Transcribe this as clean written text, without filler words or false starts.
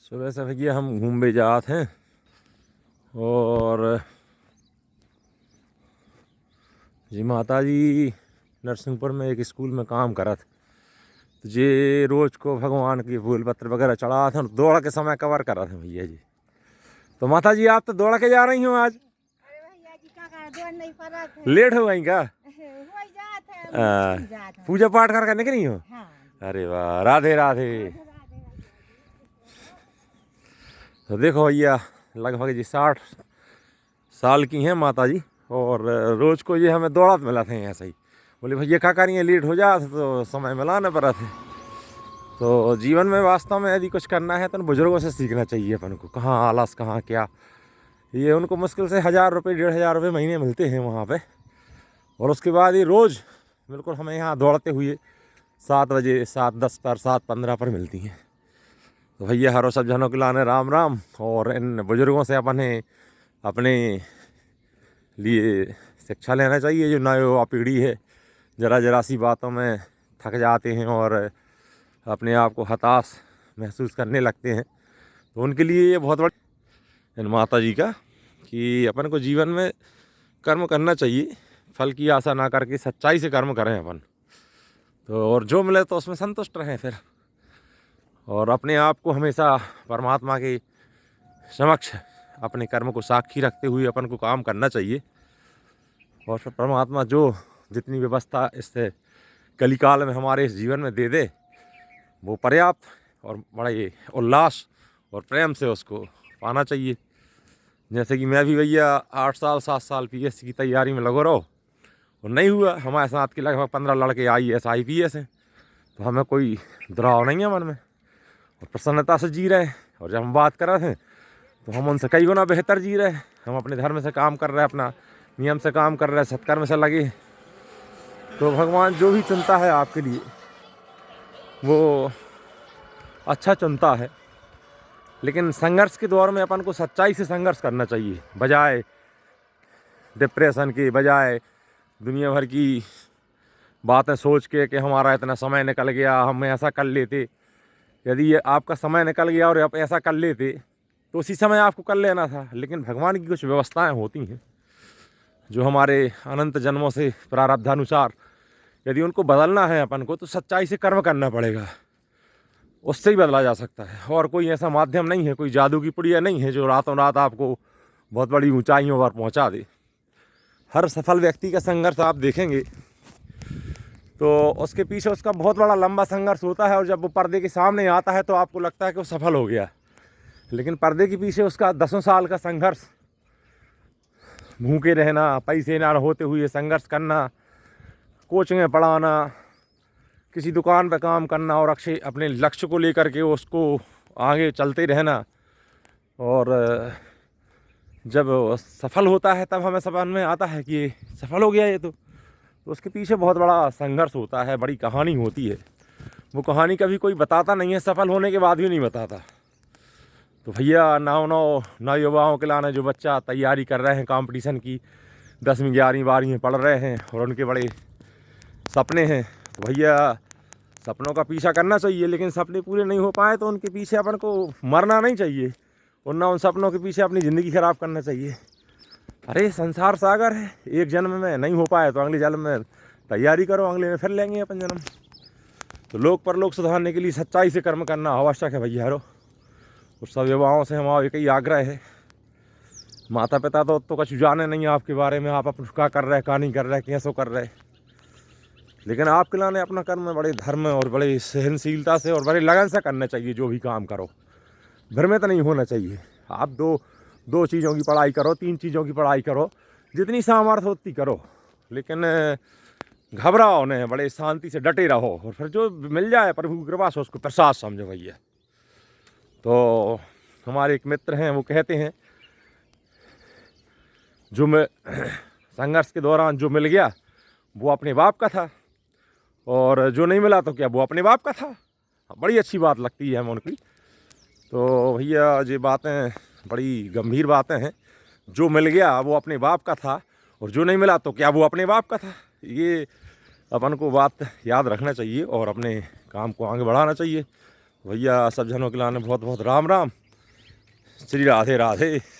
सुबह से भैया हम घूमने जात हैं और जी माता जी नरसिंहपुर में एक स्कूल में काम करत। तो जे रोज़ को भगवान की फूल पत्र वगैरह चढ़ा थे, दौड़ के समय कवर करा थे भैया जी। तो माता जी आप तो दौड़ के जा रही हो आज? अरे भैया जी का दौड़ नहीं पड़ा था। लेट हो गई क्या? हो जात है, पूजा पाठ कर करने के नहीं हो? हाँ। अरे वाह, राधे राधे। तो देखो भैया लगभग जी 60 साल की हैं माता जी और रोज़ को ये हमें दौड़ात मिला थे ऐसे ही। बोले भैया क्या करिए, लेट हो जात तो समय मिलाना पड़ा थे। तो जीवन में वास्तव में यदि कुछ करना है तो बुजुर्गों से सीखना चाहिए अपन को। कहाँ आलस कहाँ क्या, ये उनको मुश्किल से 1000 रुपये 1500 रुपये महीने मिलते हैं वहाँ पे। और उसके बाद ये रोज़ बिल्कुल हमें यहाँ दौड़ते हुए 7 बजे 7:10 पर 7:15 पर मिलती हैं। तो भैया हरो सब जनों के लाने राम राम। और इन बुजुर्गों से अपने लिए शिक्षा लेना चाहिए। जो नई पीढ़ी है ज़रा ज़रा सी बातों में थक जाते हैं और अपने आप को हताश महसूस करने लगते हैं। तो उनके लिए ये बहुत बड़ा इन माता जी का कि अपन को जीवन में कर्म करना चाहिए, फल की आशा ना करके सच्चाई से कर्म करें अपन। तो और जो मिले तो उसमें संतुष्ट रहें फिर, और अपने आप को हमेशा परमात्मा के समक्ष अपने कर्म को साक्षी रखते हुए अपन को काम करना चाहिए। और फिर परमात्मा जो जितनी व्यवस्था इससे कलिकाल में हमारे इस जीवन में दे दे वो पर्याप्त और बड़े उल्लास और प्रेम से उसको पाना चाहिए। जैसे कि मैं भी भैया 8 साल 7 साल पीएससी की तैयारी में लगो रहो और नहीं हुआ। हमारे साथ के लगभग 15 लड़के IAS IPS हैं। तो हमें कोई दुराव नहीं है मन में और प्रसन्नता से जी रहे हैं। और जब हम बात कर रहे थे तो हम उनसे कई गुना बेहतर जी रहे हैं। हम अपने धर्म से काम कर रहे हैं, अपना नियम से काम कर रहे हैं, सत्कर्म से लगे। तो भगवान जो भी चुनता है आपके लिए वो अच्छा चुनता है। लेकिन संघर्ष के दौर में अपन को सच्चाई से संघर्ष करना चाहिए, बजाय डिप्रेशन के, बजाय दुनिया भर की बातें सोच के कि हमारा इतना समय निकल गया, हम ऐसा कर लेते। यदि ये आपका समय निकल गया और आप ऐसा कर लेते तो उसी समय आपको कर लेना था। लेकिन भगवान की कुछ व्यवस्थाएं होती हैं जो हमारे अनंत जन्मों से प्रारब्धानुसार यदि उनको बदलना है अपन को तो सच्चाई से कर्म करना पड़ेगा, उससे ही बदला जा सकता है। और कोई ऐसा माध्यम नहीं है, कोई जादू की पुड़िया नहीं है जो रातों रात आपको बहुत बड़ी ऊंचाइयों पर पहुंचा दे। हर सफल व्यक्ति का संघर्ष आप देखेंगे तो उसके पीछे उसका बहुत बड़ा लंबा संघर्ष होता है। और जब वो पर्दे के सामने आता है तो आपको लगता है कि वो सफल हो गया, लेकिन पर्दे के पीछे उसका 10 साल का संघर्ष, भूखे रहना, पैसे ना होते हुए संघर्ष करना, कोचिंगें पढ़ाना, किसी दुकान पर काम करना और अक्षय अपने लक्ष्य को लेकर के उसको आगे चलते रहना। और जब सफल होता है तब हमें समझ में आता है कि ये सफल हो गया ये तो उसके पीछे बहुत बड़ा संघर्ष होता है, बड़ी कहानी होती है। वो कहानी कभी कोई बताता नहीं है, सफल होने के बाद भी नहीं बताता। तो भैया ना युवाओं के लाने जो बच्चा तैयारी कर रहे हैं कंपटीशन की, 10वीं 11वीं 12वीं पढ़ रहे हैं और उनके बड़े सपने हैं, तो भैया सपनों का पीछा करना चाहिए। लेकिन सपने पूरे नहीं हो पाए तो उनके पीछे अपन को मरना नहीं चाहिए और ना उन सपनों के पीछे अपनी ज़िंदगी ख़राब करना चाहिए। अरे संसार सागर है, एक जन्म में नहीं हो पाए तो अगले जन्म में तैयारी करो, अगले में फिर लेंगे अपन जन्म। तो लोक परलोक सुधारने के लिए सच्चाई से कर्म करना आवश्यक है भैया रो। और सब युवाओं से हमारा एक ही आग्रह है, माता पिता तो कुछ जाने नहीं आपके बारे में, आप अपना क्या कर रहे, क्या नहीं कर रहे, कैसे कर रहे। लेकिन आपके लाने अपना कर्म बड़े धर्म और बड़े सहनशीलता से और बड़े लगन से करना चाहिए। जो भी काम करो भ्रमित नहीं होना चाहिए। आप दो चीज़ों की पढ़ाई करो, 3 चीज़ों की पढ़ाई करो, जितनी सामर्थ्य होती करो, लेकिन घबराओ नहीं, बड़े शांति से डटे रहो और फिर जो मिल जाए प्रभु की कृपा से उसको प्रसाद समझो भैया। तो हमारे एक मित्र हैं, वो कहते हैं जो मैं संघर्ष के दौरान जो मिल गया वो अपने बाप का था और जो नहीं मिला तो क्या वो अपने बाप का था। बड़ी अच्छी बात लगती है हमें उनकी। तो भैया ये बातें बड़ी गंभीर बातें हैं। जो मिल गया वो अपने बाप का था और जो नहीं मिला तो क्या वो अपने बाप का था। ये अपन को बात याद रखना चाहिए और अपने काम को आगे बढ़ाना चाहिए। भैया सब जनों के लाने बहुत बहुत राम राम। श्री राधे राधे।